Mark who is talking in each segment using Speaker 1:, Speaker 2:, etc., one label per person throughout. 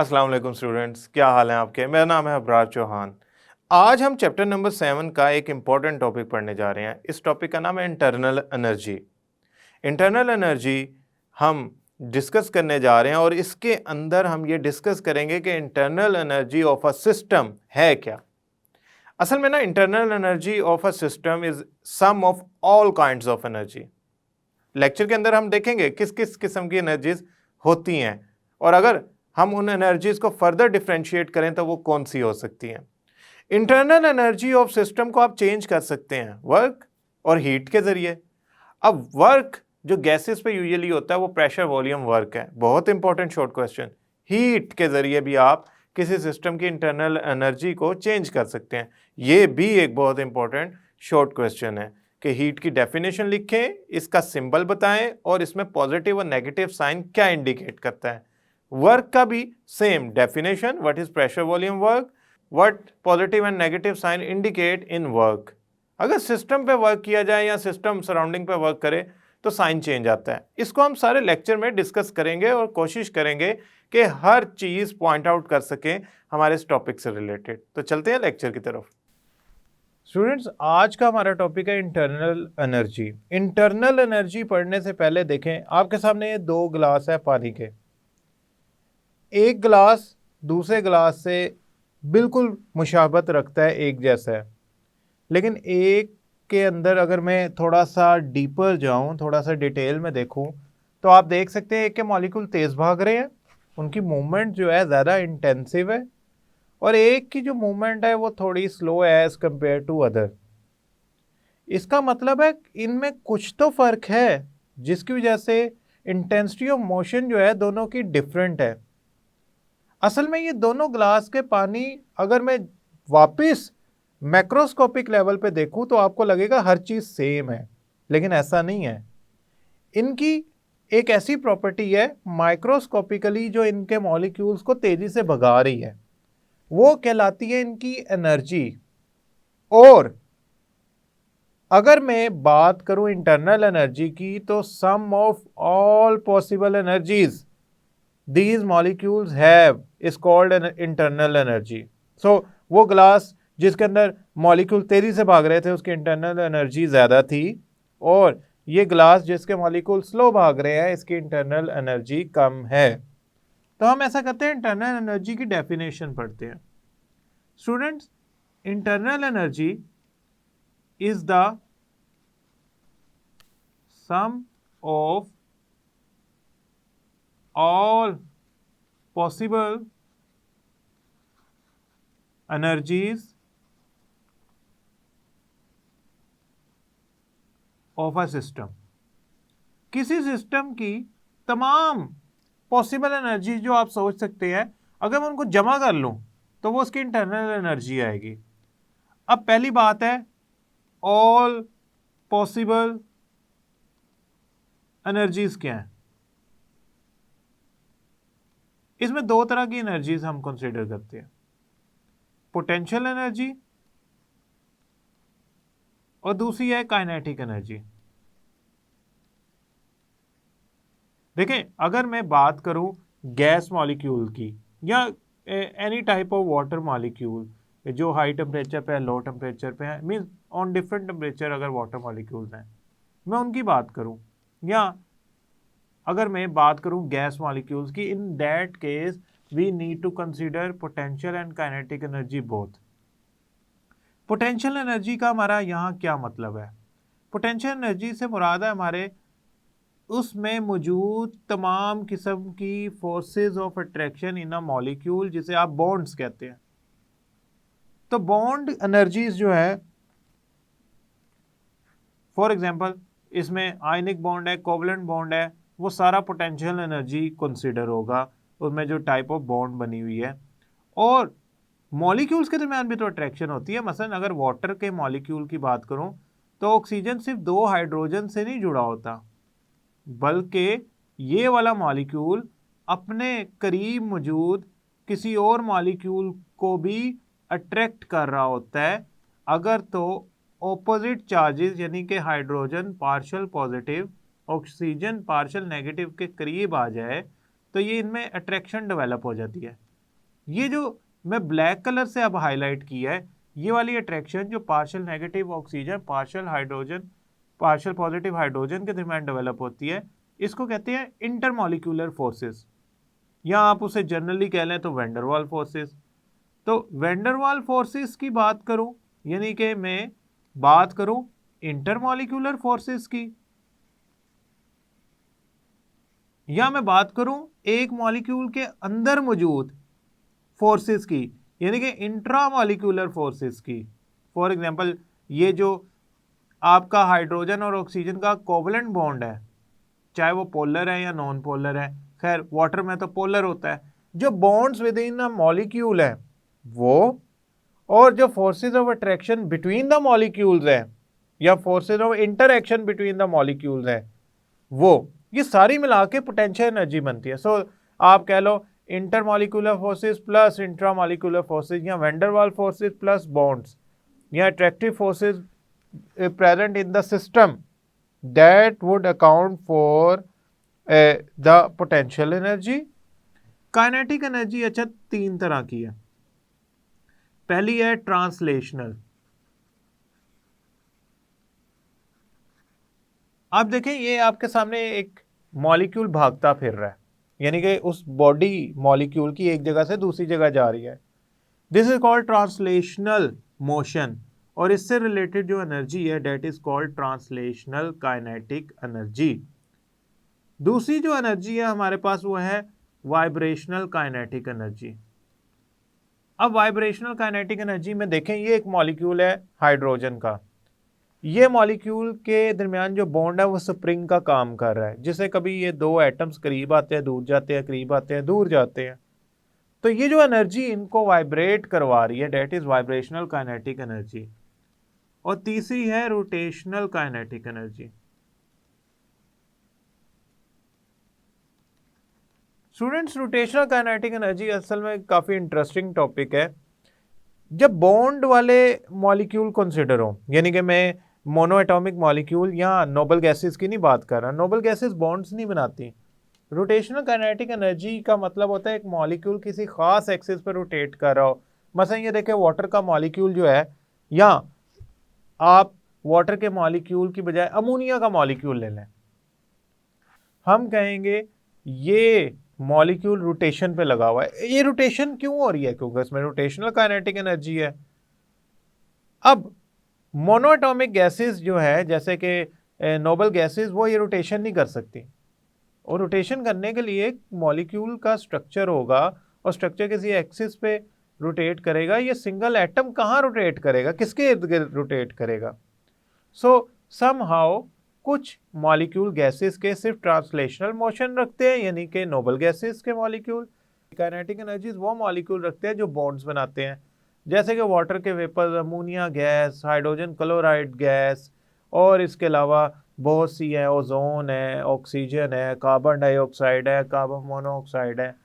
Speaker 1: अस्सलाम वालेकुम स्टूडेंट्स, क्या हाल है आपके। मेरा नाम है अबरार चौहान। आज हम चैप्टर नंबर 7 का एक इम्पॉर्टेंट टॉपिक पढ़ने जा रहे हैं। इस टॉपिक का नाम है इंटरनल एनर्जी। इंटरनल एनर्जी हम डिस्कस करने जा रहे हैं और इसके अंदर हम ये डिस्कस करेंगे कि internal energy of a system है क्या। असल में ना internal energy of a system is sum of all kinds of energy. Lecture के अंदर हम देखेंगे किस किस किस्म की एनर्जीज होती हैं और अगर हम उन एनर्जीज को फर्दर डिफ्रेंशिएट करें तो वो कौन सी हो सकती हैं। इंटरनल एनर्जी ऑफ सिस्टम को आप चेंज कर सकते हैं वर्क और हीट के जरिए। अब वर्क जो गैसेस पे यूजुअली होता है वो प्रेशर वॉल्यूम वर्क है। बहुत इंपॉर्टेंट शॉर्ट क्वेश्चन। हीट के जरिए भी आप किसी सिस्टम की इंटरनल एनर्जी को चेंज कर सकते हैं। ये भी एक बहुत इंपॉर्टेंट शॉर्ट क्वेश्चन है कि हीट की डेफिनेशन लिखें, इसका सिंबल बताएं और इसमें पॉजिटिव और नेगेटिव साइन क्या इंडिकेट करता है। वर्क का भी same definition, what is pressure volume work, what positive and negative sign indicate in work. अगर सिस्टम पे वर्क किया जाए या सिस्टम सराउंडिंग पे वर्क करे तो साइन चेंज आता है। इसको हम सारे लेक्चर में डिस्कस करेंगे और कोशिश करेंगे कि हर चीज पॉइंट आउट कर सकें हमारे इस टॉपिक से रिलेटेड। तो चलते हैं लेक्चर की तरफ। स्टूडेंट्स, आज का हमारा टॉपिक है इंटरनल एनर्जी। इंटरनल एनर्जी पढ़ने से पहले देखें, आपके सामने ये दो गिलास है पानी के। एक गिलास दूसरे गिलास से बिल्कुल मुशाबत रखता है, एक जैसा है, लेकिन एक के अंदर अगर मैं थोड़ा सा डीपर जाऊं, थोड़ा सा डिटेल में देखूं, तो आप देख सकते हैं एक के मॉलिक्यूल तेज़ भाग रहे हैं, उनकी मूवमेंट जो है ज़्यादा इंटेंसिव है, और एक की जो मूवमेंट है वो थोड़ी स्लो है एज कंपेयर टू अदर। इसका मतलब है इनमें कुछ तो फ़र्क है जिसकी वजह से इंटेंसिटी ऑफ मोशन जो है दोनों की डिफरेंट है। असल में ये दोनों ग्लास के पानी अगर मैं वापस मैक्रोस्कोपिक लेवल पे देखूं तो आपको लगेगा हर चीज़ सेम है, लेकिन ऐसा नहीं है। इनकी एक ऐसी प्रॉपर्टी है माइक्रोस्कोपिकली जो इनके मॉलिक्यूल्स को तेजी से भगा रही है, वो कहलाती है इनकी एनर्जी। और अगर मैं बात करूं इंटरनल एनर्जी की तो sum of all possible energies these molecules have is called an internal energy. So वो ग्लास जिसके अंदर मॉलिक्यूल तेजी से भाग रहे थे उसकी इंटरनल एनर्जी ज़्यादा थी, और ये ग्लास जिसके मॉलिक्यूल स्लो भाग रहे हैं इसकी इंटरनल एनर्जी कम है। तो हम ऐसा करते हैं, इंटरनल एनर्जी की डेफिनेशन पढ़ते हैं। Students, internal energy is the sum of all possible energies of a system। किसी सिस्टम की तमाम पॉसिबल एनर्जी जो आप सोच सकते हैं, अगर मैं उनको जमा कर लूं तो वो उसकी इंटरनल एनर्जी आएगी। अब पहली बात है, ऑल पॉसिबल एनर्जीज क्या है। इसमें दो तरह की एनर्जीज हम कंसीडर करते हैं, पोटेंशियल एनर्जी और दूसरी है काइनेटिक एनर्जी। देखें, अगर मैं बात करूं गैस मॉलिक्यूल की या any type of water molecule जो हाई टेम्परेचर पे है, लो टेम्परेचर पे है, मींस ऑन डिफरेंट टेम्परेचर अगर वाटर मॉलिक्यूल्स हैं, मैं उनकी बात करूं, या अगर मैं बात करूं गैस मॉलिक्यूल्स की, in that case we need to consider potential and kinetic energy both. Potential energy का हमारा यहाँ क्या मतलब है? पोटेंशियल एनर्जी से मुराद है हमारे उसमें मौजूद तमाम किस्म की forces of attraction in a molecule, जिसे आप बॉन्ड्स कहते हैं। तो बॉन्ड एनर्जीज जो है, फॉर एग्जांपल इसमें आयनिक बॉन्ड है, कोवलेंट बॉन्ड है, वो सारा पोटेंशियल एनर्जी कंसीडर होगा, उसमें जो टाइप ऑफ बॉन्ड बनी हुई है। और मॉलिक्यूल्स के दरमियान भी तो अट्रैक्शन होती है। मसलन अगर वाटर के मॉलिक्यूल की बात करूं तो ऑक्सीजन सिर्फ दो हाइड्रोजन से नहीं जुड़ा होता, बल्कि ये वाला मॉलिक्यूल अपने करीब मौजूद किसी और मॉलिक्यूल को भी अट्रैक्ट कर रहा होता है। अगर तो ऑपोजिट चार्जेस यानी कि hydrogen partial positive, oxygen partial negative के करीब आ जाए तो ये इनमें अट्रैक्शन डेवलप हो जाती है। ये जो मैं ब्लैक कलर से अब हाईलाइट किया है, ये वाली अट्रैक्शन जो partial negative oxygen, partial hydrogen, partial positive hydrogen के दरमियान डेवलप होती है, इसको कहते हैं इंटरमॉलिक्यूलर फोर्सेस, या आप उसे जनरली कह लें तो वैंडरवाल फोर्सेस। तो वैंडरवाल फोर्सेस की बात करूं, यानी कि मैं बात करूं इंटरमॉलिक्यूलर फोर्सेस की, या मैं बात करूं एक मॉलिक्यूल के अंदर मौजूद फोर्सेस की, यानी कि इंट्रामॉलिक्यूलर फोर्सेस की। फॉर एग्जांपल, ये जो आपका हाइड्रोजन और ऑक्सीजन का कोवलेंट बॉन्ड है, चाहे वो पोलर है या नॉन पोलर है, खैर वाटर में तो पोलर होता है, जो bonds with in a molecule है वो, और जो forces of attraction between the molecules है या forces of interaction between the molecules है वो, ये सारी मिला के पोटेंशियल एनर्जी बनती है। सो आप कह लो intermolecular forces plus intramolecular forces, या वैंडरवाल फोर्सेस प्लस बॉन्ड्स, या attractive forces present in the system that would account for the potential energy. Kinetic energy अच्छा 3 तरह की है। पहली है ट्रांसलेशनल। आप देखें ये आपके सामने एक मॉलिक्यूल भागता फिर रहा है, यानी कि उस बॉडी मॉलिक्यूल की एक जगह से दूसरी जगह जा रही है, this is called translational motion. और इससे रिलेटेड जो एनर्जी है that is called translational kinetic energy. दूसरी जो एनर्जी है हमारे पास वो है वाइब्रेशनल काइनेटिक एनर्जी। अब वाइब्रेशनल काइनेटिक एनर्जी में देखें, ये एक मॉलिक्यूल है हाइड्रोजन का, ये मॉलिक्यूल के दरमियान जो बॉन्ड है वो स्प्रिंग का काम कर रहा है, जिसे कभी ये 2 एटम्स करीब आते हैं, दूर जाते हैं, करीब आते हैं, दूर जाते हैं। तो ये जो एनर्जी इनको वाइब्रेट करवा रही है that is vibrational kinetic energy. और तीसरी है rotational kinetic energy. Students, rotational kinetic energy असल में काफी इंटरेस्टिंग टॉपिक है। जब बॉन्ड वाले मॉलिक्यूल कंसिडर हो, यानी कि मैं मोनो एटॉमिक मॉलिक्यूल या नोबल गैसेस की नहीं बात कर रहा, नोबल गैसेस बॉन्ड्स नहीं बनाती। रोटेशनल काइनेटिक एनर्जी का मतलब होता है एक मॉलिक्यूल किसी खास एक्सिस पर रोटेट कर रहा हो। मसलन ये देखें वाटर का मॉलिक्यूल जो है, या आप वाटर के मॉलिक्यूल की बजाय अमोनिया का मॉलिक्यूल ले लें, हम कहेंगे ये मॉलिक्यूल रोटेशन पे लगा हुआ है। ये रोटेशन क्यों हो रही है? क्योंकि इसमें रोटेशनल काइनेटिक एनर्जी है। अब मोनोएटॉमिक गैसेस जो है जैसे कि नोबल गैसेस, वो ये रोटेशन नहीं कर सकती, और रोटेशन करने के लिए एक मॉलिक्यूल का स्ट्रक्चर होगा और स्ट्रक्चर किसी एक्सिस पे रोटेट करेगा। ये सिंगल एटम कहाँ रोटेट करेगा, किसके इर्द गिर्द रोटेट करेगा? सो समहाउ कुछ मॉलिक्यूल गैसेस के सिर्फ ट्रांसलेशनल मोशन रखते हैं, यानी कि नोबल गैसेस के मॉलिक्यूल। काइनेटिक एनर्जीज वो मॉलिक्यूल रखते हैं जो बॉन्ड्स बनाते हैं, जैसे कि वाटर के vapour, ammonia gas, hydrogen chloride gas, और इसके अलावा बहुत सी है, ओजोन है, ऑक्सीजन है, कार्बन डाइऑक्साइड है, कार्बन मोनोऑक्साइड है।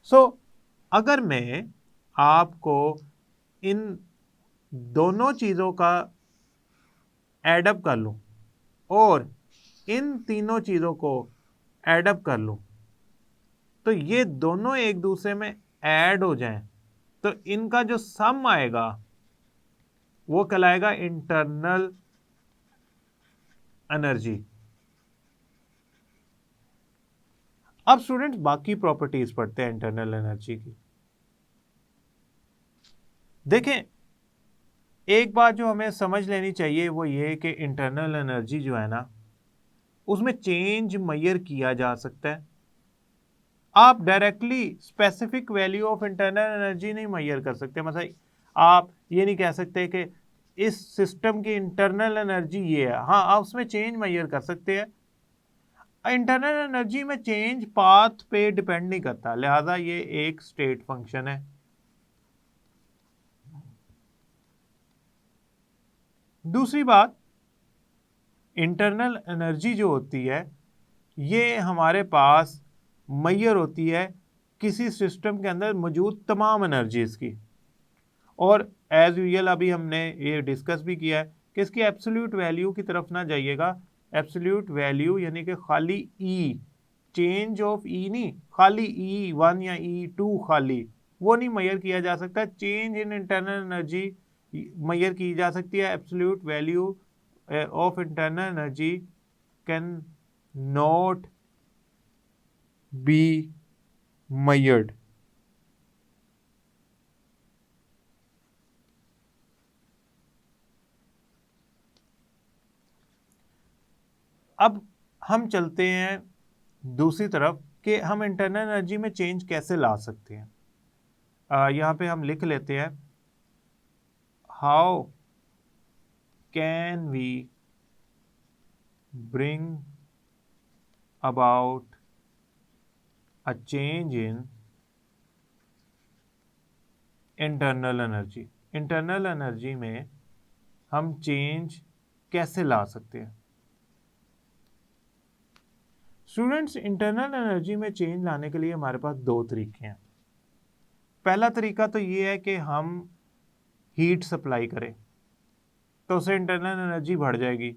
Speaker 1: सो अगर मैं आपको इन दोनों चीज़ों का एडअप कर लूँ और इन तीनों चीज़ों को एडअप कर लूँ, तो ये दोनों एक दूसरे में ऐड हो जाएं, तो इनका जो सम आएगा वो कहलाएगा इंटरनल एनर्जी। अब स्टूडेंट्स बाकी प्रॉपर्टीज पढ़ते हैं इंटरनल एनर्जी की। देखें, एक बात जो हमें समझ लेनी चाहिए वो ये है कि इंटरनल एनर्जी जो है ना, उसमें चेंज मेजर किया जा सकता है। आप directly specific value of internal energy नहीं मेजर कर सकते। मतलब आप ये नहीं कह सकते कि इस सिस्टम की इंटरनल एनर्जी ये है। हाँ, आप उसमें चेंज मेजर कर सकते हैं। इंटरनल एनर्जी में चेंज पाथ पे डिपेंड नहीं करता, लिहाजा ये एक स्टेट फंक्शन है। दूसरी बात, इंटरनल एनर्जी जो होती है ये हमारे पास मेजर होती है किसी सिस्टम के अंदर मौजूद तमाम एनर्जीज की। और एज यूजुअल अभी हमने ये डिस्कस भी किया है कि इसकी एब्सोल्यूट वैल्यू की तरफ ना जाइएगा। एब्सोल्यूट वैल्यू यानी कि खाली ई, चेंज ऑफ ई नहीं, खाली E1 या E2 खाली, वो नहीं मेजर किया जा सकता। Change in internal energy measure की जा सकती है। Absolute value of internal energy can not be measured। अब हम चलते हैं दूसरी तरफ कि हम इंटरनल एनर्जी में चेंज कैसे ला सकते हैं। यहाँ पे हम लिख लेते हैं, how can we bring about a change in internal energy. Internal energy में हम चेंज कैसे ला सकते हैं। स्टूडेंट्स, इंटरनल एनर्जी में चेंज लाने के लिए हमारे पास दो तरीके हैं। पहला तरीका तो ये है कि हम हीट सप्लाई करें तो उससे इंटरनल एनर्जी बढ़ जाएगी।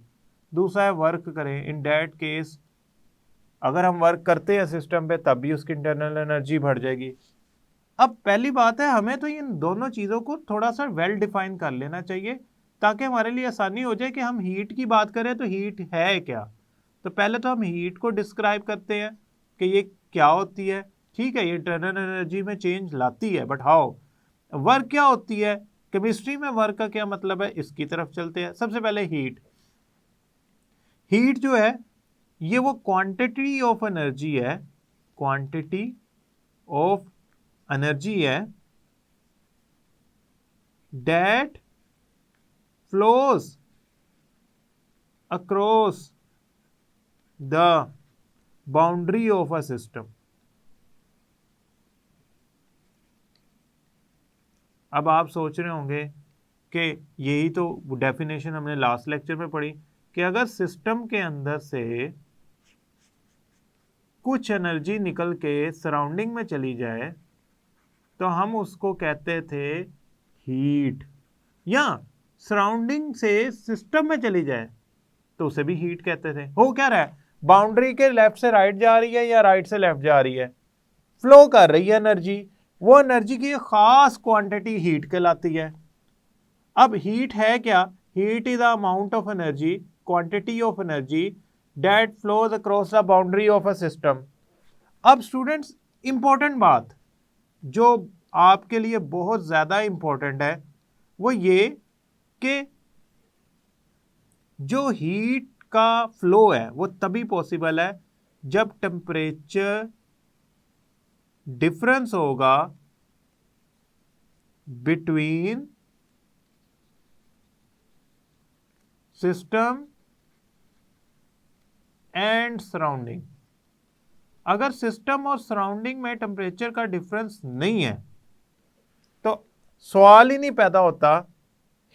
Speaker 1: दूसरा है वर्क करें। इन दैट केस अगर हम वर्क करते हैं सिस्टम पे तब भी उसकी इंटरनल एनर्जी बढ़ जाएगी। अब पहली बात है, हमें तो इन दोनों चीज़ों को थोड़ा सा वेल डिफाइन कर लेना चाहिए ताकि हमारे लिए आसानी हो जाए कि हम हीट की बात करें तो हीट है क्या। तो पहले तो हम हीट को डिस्क्राइब करते हैं कि ये क्या होती है। ठीक है, ये इंटरनल एनर्जी में चेंज लाती है, बट हाउ। वर्क क्या होती है, केमिस्ट्री में वर्क का क्या मतलब है, इसकी तरफ चलते हैं। सबसे पहले हीट। हीट जो है ये वो क्वांटिटी ऑफ एनर्जी है, क्वांटिटी ऑफ एनर्जी है that flows across the boundary of a system. अब आप सोच रहे होंगे कि यही तो डेफिनेशन हमने लास्ट लेक्चर में पढ़ी कि अगर सिस्टम के अंदर से कुछ एनर्जी निकल के सराउंडिंग में चली जाए तो हम उसको कहते थे हीट, या सराउंडिंग से सिस्टम में चली जाए तो उसे भी हीट कहते थे। हो क्या रहा है, बाउंड्री के लेफ्ट से राइट जा रही है या राइट से लेफ्ट जा रही है, फ्लो कर रही है एनर्जी, वो एनर्जी की खास क्वांटिटी हीट कहलाती है। अब हीट है क्या, heat is the amount of energy, quantity of energy that flows across the boundary of a system. अब स्टूडेंट्स, इंपॉर्टेंट बात जो आपके लिए बहुत ज्यादा इंपॉर्टेंट है वो ये कि जो हीट का फ्लो है वो तभी पॉसिबल है जब टेम्परेचर डिफरेंस होगा बिटवीन सिस्टम एंड सराउंडिंग। अगर सिस्टम और सराउंडिंग में टेम्परेचर का डिफरेंस नहीं है तो सवाल ही नहीं पैदा होता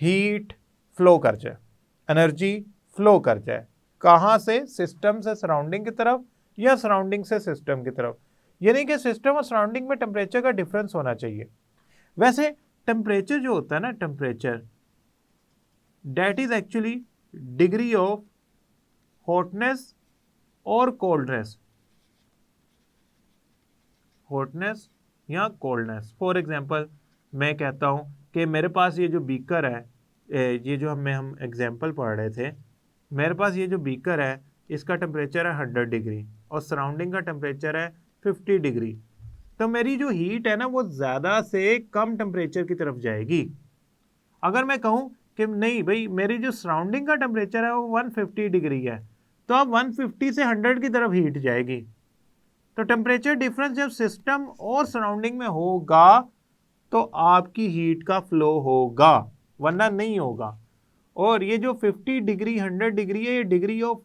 Speaker 1: हीट फ्लो कर जाए, एनर्जी फ्लो कर जाए। कहां से, सिस्टम से सराउंडिंग की तरफ या सराउंडिंग से सिस्टम की तरफ। यानी कि सिस्टम और सराउंडिंग में टेम्परेचर का डिफरेंस होना चाहिए। वैसे टेम्परेचर जो होता है ना, temperature that is actually degree of hotness और कोल्डनेस, हॉटनेस या कोल्डनेस। फॉर एग्जांपल मैं कहता हूं कि मेरे पास ये जो बीकर है, ये जो हम एग्जांपल पढ़ रहे थे, मेरे पास ये जो बीकर है इसका टेम्परेचर है 100 डिग्री और सराउंडिंग का टेम्परेचर है 50 डिग्री। तो मेरी जो हीट है ना वो ज़्यादा से कम टेम्परेचर की तरफ जाएगी। अगर मैं कहूँ कि नहीं भाई मेरी जो सराउंडिंग का टेम्परेचर है वो 150 डिग्री है तो अब 150 से 100 की तरफ हीट जाएगी। तो टेम्परेचर डिफरेंस जब सिस्टम और सराउंडिंग में होगा तो आपकी हीट का फ्लो होगा, वरना नहीं होगा। और ये जो 50 डिग्री 100 डिग्री है ये डिग्री ऑफ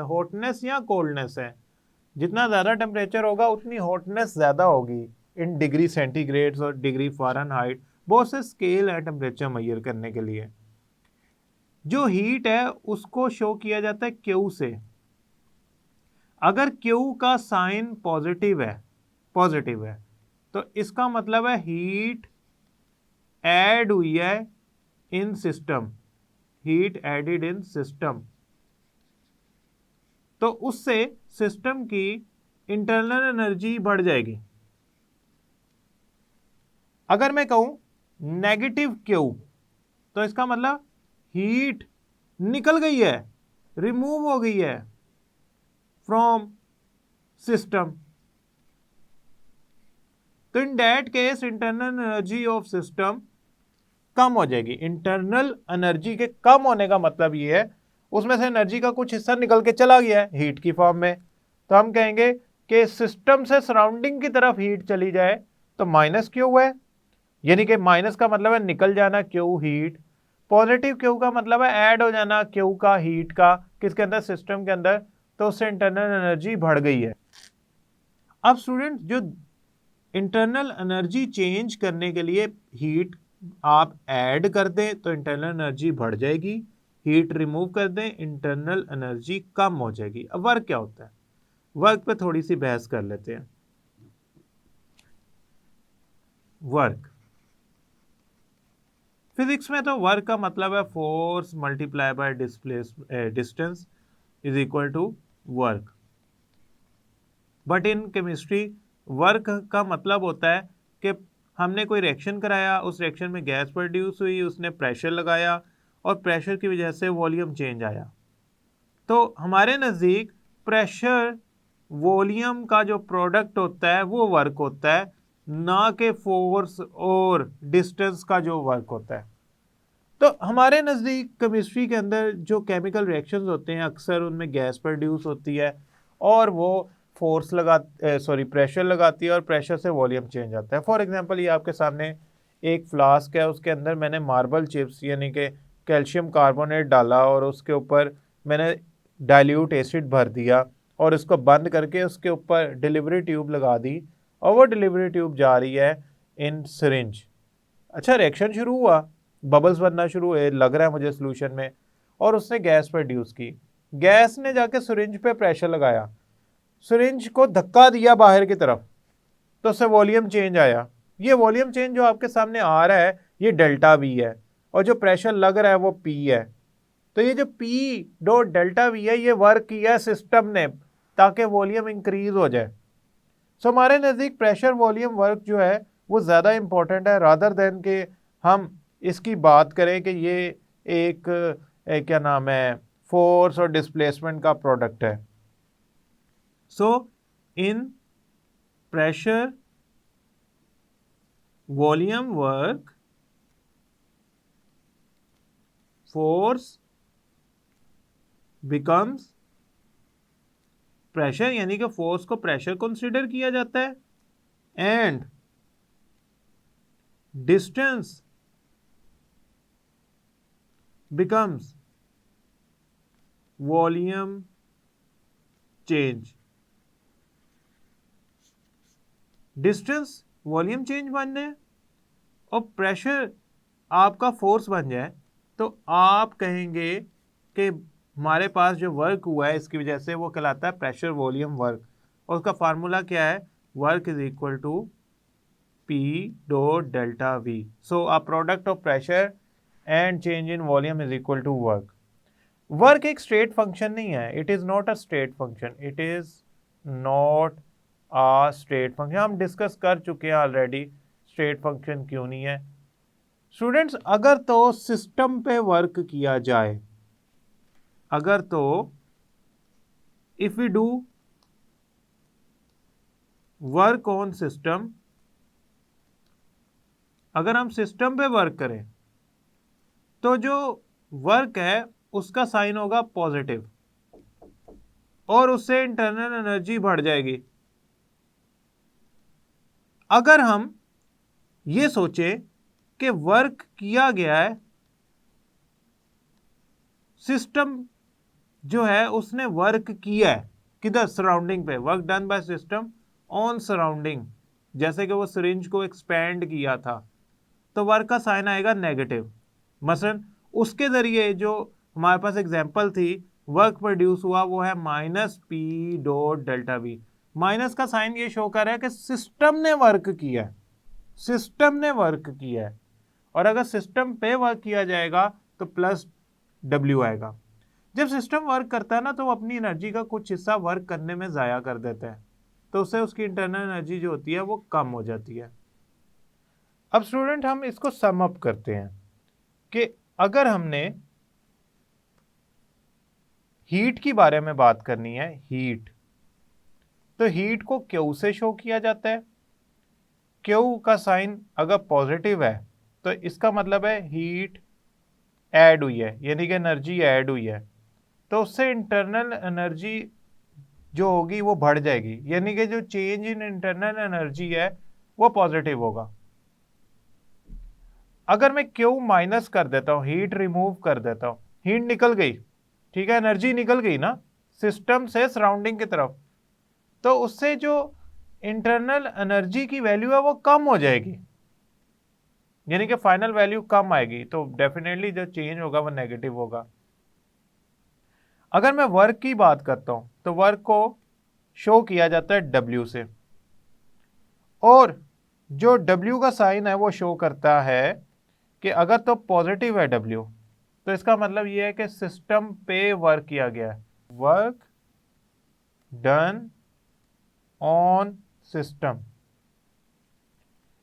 Speaker 1: हॉटनेस या कोल्डनेस है। जितना ज़्यादा टेम्परेचर होगा उतनी हॉटनेस ज़्यादा होगी इन डिग्री सेंटीग्रेड और डिग्री फ़ारेनहाइट। बहुत से स्केल है टेम्परेचर मेजर करने के लिए। जो हीट है उसको शो किया जाता है क्यू से। अगर Q का साइन पॉजिटिव है तो इसका मतलब है हीट ऐड हुई है in system, heat added in system. तो उससे सिस्टम की इंटरनल एनर्जी बढ़ जाएगी। अगर मैं कहूं नेगेटिव क्यू तो इसका मतलब हीट निकल गई है, रिमूव हो गई है फ्रॉम सिस्टम। तो in that case internal energy of system कम हो जाएगी। इंटरनल एनर्जी के कम होने का मतलब ये है उसमें से एनर्जी का कुछ हिस्सा निकल के चला गया है हीट की फॉर्म में। तो हम कहेंगे कि सिस्टम से सराउंडिंग की तरफ हीट चली जाए तो माइनस क्यू है, यानी कि माइनस का मतलब है निकल जाना क्यू हीट, पॉजिटिव क्यू का मतलब है ऐड हो जाना क्यू का हीट का किसके अंदर, सिस्टम के अंदर। तो उससे इंटरनल एनर्जी बढ़ गई है। अब स्टूडेंट जो इंटरनल एनर्जी चेंज करने के लिए हीट आप ऐड कर दें तो इंटरनल एनर्जी बढ़ जाएगी, हीट रिमूव कर दें इंटरनल एनर्जी कम हो जाएगी। अब वर्क क्या होता है, वर्क पे थोड़ी सी बहस कर लेते हैं। वर्क फिजिक्स में तो वर्क का मतलब है force multiply by distance is equal to work. But in chemistry work का मतलब होता है कि हमने कोई रिएक्शन कराया, उस रिएक्शन में गैस प्रोड्यूस हुई, उसने प्रेशर लगाया और प्रेशर की वजह से वॉल्यूम चेंज आया। तो हमारे नज़दीक प्रेशर वॉल्यूम का जो प्रोडक्ट होता है वो वर्क होता है, ना कि फोर्स और डिस्टेंस का जो वर्क होता है। तो हमारे नज़दीक केमिस्ट्री के अंदर जो केमिकल रिएक्शंस होते हैं अक्सर उनमें गैस प्रोड्यूस होती है और वो फोर्स प्रेशर लगाती है और प्रेशर से वॉल्यूम चेंज आता है। फॉर एग्जांपल ये आपके सामने एक फ्लास्क है, उसके अंदर मैंने मार्बल चिप्स यानी कि कैल्शियम कार्बोनेट डाला और उसके ऊपर मैंने डाइल्यूट एसिड भर दिया और इसको बंद करके उसके ऊपर डिलीवरी ट्यूब लगा दी और वो डिलीवरी ट्यूब जा रही है इन सिरिंज। अच्छा, रिएक्शन शुरू हुआ, बबल्स बनना शुरू हुए, लग रहा है मुझे सोल्यूशन में, और उसने गैस प्रोड्यूस की। गैस ने जाके सिरिंज पे प्रेशर लगाया, सिरिंज को धक्का दिया बाहर की तरफ, तो उससे वॉल्यूम चेंज आया। ये वॉल्यूम चेंज जो आपके सामने आ रहा है ये डेल्टा वी है और जो प्रेशर लग रहा है वो पी है। तो ये जो पी डॉट डेल्टा वी है ये वर्क किया सिस्टम ने ताकि वॉल्यूम इंक्रीज हो जाए। सो हमारे नज़दीक प्रेशर वॉल्यूम वर्क जो है वो ज़्यादा इंपॉर्टेंट है रादर देन के हम इसकी बात करें कि ये एक क्या नाम है फोर्स और डिस्प्लेसमेंट का प्रोडक्ट है। So in pressure volume work force becomes pressure, यानी कि फोर्स को प्रेशर कंसीडर किया जाता है and distance becomes volume change. Distance volume change बन जाए और प्रेशर आपका फोर्स बन जाए तो आप कहेंगे कि हमारे पास जो वर्क हुआ है इसकी वजह से वो कहलाता है प्रेशर वॉल्यूम वर्क। और उसका फार्मूला क्या है, work is equal to P dot delta V. So a product of pressure and change in volume is equal to work. Work एक स्टेट फंक्शन नहीं है, it is not a state function, it is not a state function. हम discuss कर चुके हैं already state function क्यों नहीं है। स्टूडेंट्स अगर तो सिस्टम पे वर्क किया जाए, अगर तो if we do work on system, अगर हम सिस्टम पे वर्क करें तो जो वर्क है उसका साइन होगा पॉजिटिव और उससे इंटरनल एनर्जी बढ़ जाएगी। अगर हम ये सोचे कि वर्क किया गया है, सिस्टम जो है उसने वर्क किया है किधर, सराउंडिंग पे, work done by system on surrounding, जैसे कि वो सिरिंज को एक्सपेंड किया था, तो वर्क का साइन आएगा नेगेटिव। मसलन उसके जरिए जो हमारे पास एग्जांपल थी वर्क प्रोड्यूस हुआ वो है minus P dot delta we. Minus का साइन ये शो कर रहा है कि सिस्टम ने वर्क किया है, सिस्टम ने वर्क किया है। और अगर सिस्टम पे वर्क किया जाएगा तो प्लस डब्ल्यू आएगा। जब सिस्टम वर्क करता है ना तो वो अपनी एनर्जी का कुछ हिस्सा वर्क करने में ज़ाया कर देता है, तो उससे उसकी इंटरनल एनर्जी जो होती है वो कम हो जाती है। अब स्टूडेंट हम इसको सम अप करते हैं कि अगर हमने हीट की बारे में बात करनी है, हीट, तो हीट को क्यू से शो किया जाता है। क्यू का साइन अगर पॉजिटिव है तो इसका मतलब है हीट ऐड हुई है, यानी कि एनर्जी ऐड हुई है, तो उससे इंटरनल एनर्जी जो होगी वो बढ़ जाएगी, यानी कि जो चेंज इन इंटरनल एनर्जी है वो पॉजिटिव होगा। अगर मैं क्यू माइनस कर देता हूँ, हीट रिमूव कर देता हूँ, हीट निकल गई, ठीक है, एनर्जी निकल गई ना सिस्टम से सराउंडिंग की तरफ, तो उससे जो इंटरनल एनर्जी की वैल्यू है वो कम हो जाएगी, यानी कि फाइनल वैल्यू कम आएगी, तो डेफिनेटली जो चेंज होगा वो नेगेटिव होगा। अगर मैं वर्क की बात करता हूं तो वर्क को शो किया जाता है W से, और जो W का साइन है वो शो करता है कि अगर तो पॉजिटिव है W, तो इसका मतलब ये है कि सिस्टम पे वर्क किया गया है, work done on system.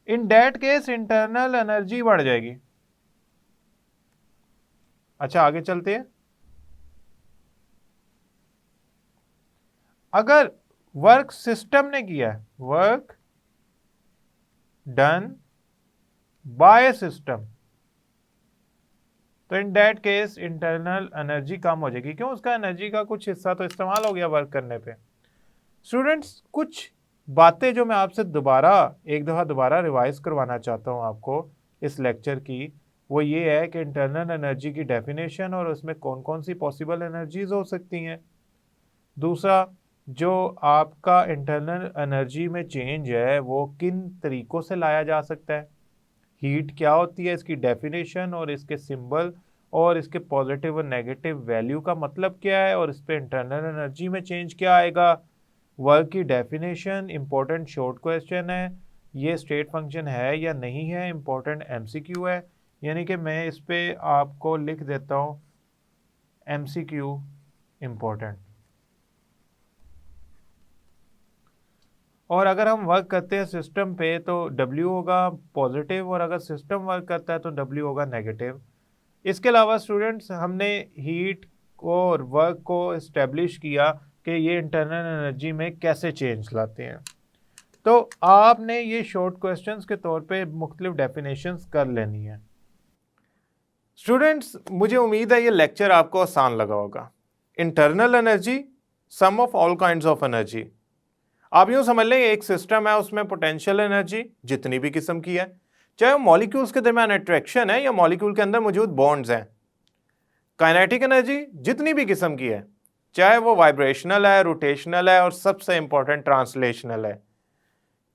Speaker 1: In that case internal energy बढ़ जाएगी। अच्छा, आगे चलते हैं। अगर वर्क सिस्टम ने किया है, वर्क डन बाय सिस्टम, तो in that case internal energy कम हो जाएगी। क्यों? उसका एनर्जी का कुछ हिस्सा तो इस्तेमाल हो गया वर्क करने पे। स्टूडेंट्स, कुछ बातें जो मैं आपसे एक दफ़ा दोबारा रिवाइज करवाना चाहता हूँ आपको इस लेक्चर की, वो ये है कि इंटरनल एनर्जी की डेफिनेशन और उसमें कौन कौन सी पॉसिबल एनर्जीज हो सकती हैं। दूसरा, जो आपका इंटरनल एनर्जी में चेंज है वो किन तरीक़ों से लाया जा सकता है, हीट क्या होती है, इसकी डेफिनेशन और इसके सिंबल और इसके पॉजिटिव और नेगेटिव वैल्यू का मतलब क्या है, और इस पर इंटरनल एनर्जी में चेंज क्या आएगा, वर्क की डेफिनेशन, इंपॉर्टेंट शॉर्ट क्वेश्चन है, ये स्टेट फंक्शन है या नहीं है, इंपॉर्टेंट एमसीक्यू है, यानी कि मैं इस पे आपको लिख देता हूँ एमसीक्यू इंपॉर्टेंट। और अगर हम वर्क करते हैं सिस्टम पे तो W होगा पॉजिटिव, और अगर सिस्टम वर्क करता है तो W होगा नेगेटिव। इसके अलावा स्टूडेंट्स, हमने हीट को और वर्क को इस्टेब्लिश किया कि ये इंटरनल एनर्जी में कैसे चेंज लाते हैं। तो आपने ये शॉर्ट क्वेश्चंस के तौर पे मुख्तलिफ डेफिनेशंस कर लेनी है। स्टूडेंट्स, मुझे उम्मीद है ये लेक्चर आपको आसान लगा होगा। Internal energy, sum of all kinds of energy. आप यूं समझ लें, एक सिस्टम है, उसमें पोटेंशियल एनर्जी जितनी भी किस्म की है, चाहे वो मॉलिक्यूल्स के दरमियान अट्रैक्शन है या मॉलिक्यूल के अंदर मौजूद बॉन्ड्स हैं। काइनेटिक एनर्जी जितनी भी किस्म की है, चाहे वो वाइब्रेशनल है, रोटेशनल है, और सबसे इंपॉर्टेंट ट्रांसलेशनल है।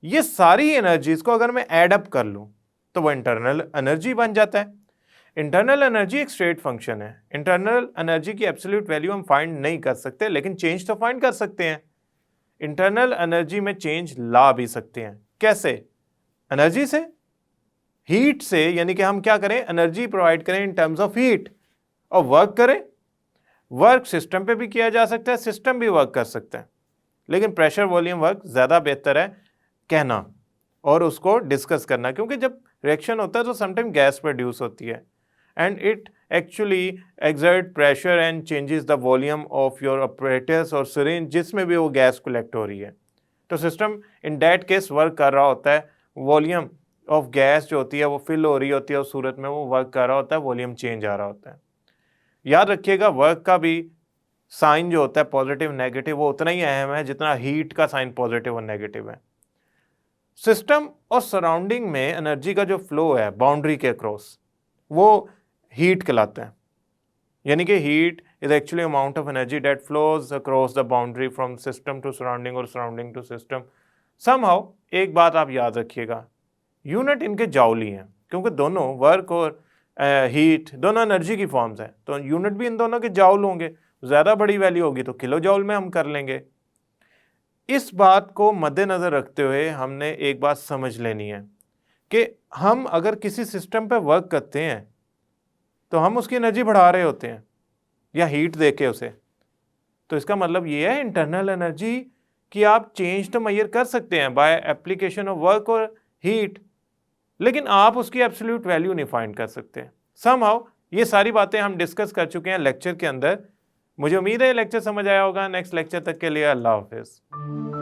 Speaker 1: ये सारी एनर्जीज को अगर मैं ऐड अप कर लूं तो वो इंटरनल एनर्जी बन जाता है। इंटरनल एनर्जी एक स्टेट फंक्शन है। इंटरनल एनर्जी की एब्सोल्यूट वैल्यू हम फाइंड नहीं कर सकते, लेकिन चेंज तो फाइंड कर सकते हैं। इंटरनल एनर्जी में चेंज ला भी सकते हैं। कैसे? एनर्जी से, हीट से, यानी कि हम क्या करें, एनर्जी प्रोवाइड करें इन टर्म्स ऑफ हीट, और वर्क करें। वर्क सिस्टम पे भी किया जा सकता है, सिस्टम भी वर्क कर सकता है, लेकिन प्रेशर वॉल्यूम वर्क ज़्यादा बेहतर है कहना और उसको डिस्कस करना, क्योंकि जब रिएक्शन होता है तो समटाइम गैस प्रोड्यूस होती है and it actually exert pressure and changes the volume of your apparatus और syringe जिसमें भी वो गैस कलेक्ट हो रही है। तो system in that case work कर रहा होता है, वॉल्यूम ऑफ गैस जो होती है वो फिल हो रही होती है, उस सूरत में वो वर्क कर रहा होता है, वॉल्यूम चेंज आ रहा होता है। याद रखिएगा, वर्क का भी साइन जो होता है पॉजिटिव नेगेटिव वो उतना ही अहम है जितना हीट का साइन पॉजिटिव और नेगेटिव है। सिस्टम और सराउंडिंग में एनर्जी का जो फ्लो है बाउंड्री के अक्रॉस, वो हीट कहलाता है। यानी कि heat is actually amount of energy that flows across the boundary from system to surrounding और सराउंडिंग टू सिस्टम। समहाउ एक बात आप याद रखिएगा, यूनिट इनके जाउल ही हैं, क्योंकि दोनों वर्क और हीट दोनों एनर्जी की फॉर्म्स हैं, तो यूनिट भी इन दोनों के जाउल होंगे। ज़्यादा बड़ी वैल्यू होगी तो किलो जाउल में हम कर लेंगे। इस बात को मद्देनज़र रखते हुए हमने एक बात समझ लेनी है कि हम अगर किसी सिस्टम पर वर्क करते हैं तो हम उसकी एनर्जी बढ़ा रहे होते हैं या हीट देके उसे, तो इसका मतलब ये है इंटरनल एनर्जी कि आप चेंज तो मेजर कर सकते हैं बाय एप्लीकेशन ऑफ वर्क और हीट, लेकिन आप उसकी एब्सोल्यूट वैल्यू नहीं फाइंड कर सकते। समहाउ ये सारी बातें हम डिस्कस कर चुके हैं लेक्चर के अंदर। मुझे उम्मीद है ये लेक्चर समझ आया होगा। नेक्स्ट लेक्चर तक के लिए अल्लाह हाफिज़।